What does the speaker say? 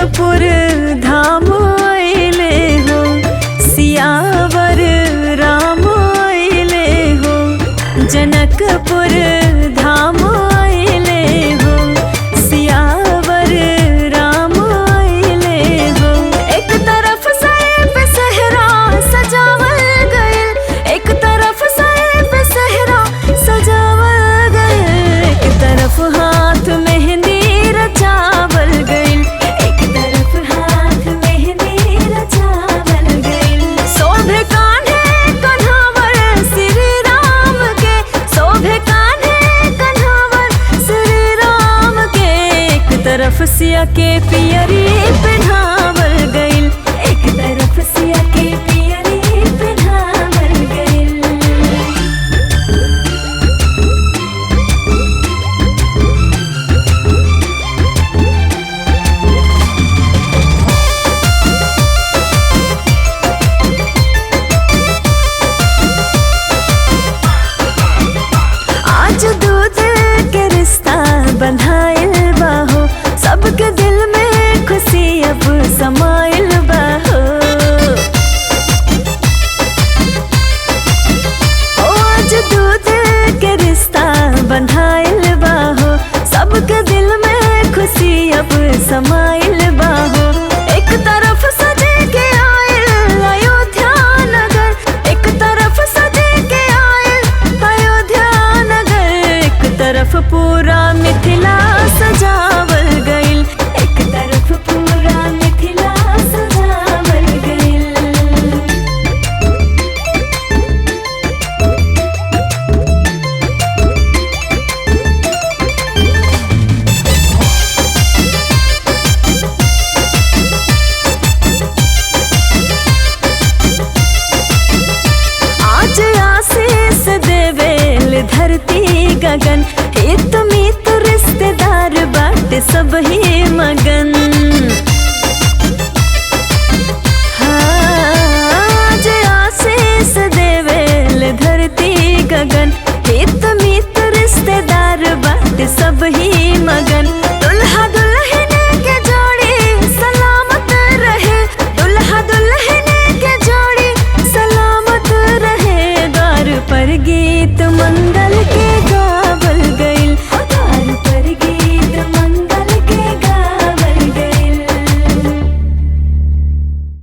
जनकपुर धाम अइले हो, सियावर राम अइले हो। जनकपुर धाम अइले हो, सियावर राम अइले हो। एक तरफ साहिब सहरा सजावल गइल, एक तरफ साहिब सहरा सजावल गइल। एक तरफ हाथ मेहंदी रचावल गइल, एक तरफ हाथ मेहंदी रचावल गइल। शोभे कान्हे कन्हावर श्री राम के, शोभे कान्हे कन्हावर श्री राम के। एक तरफ सिया के पियरी पहनावल गइल, एक तरफ सिया के पियरी पहनावल गइल। आज दूध के रिश्ता बंधाइल बाहो, सबके दिल में खुशी अब समाइल बाहो। आज दूध के रिश्ता बंधाइल बाहो, सबके दिल में खुशी अब समाइल बाहो।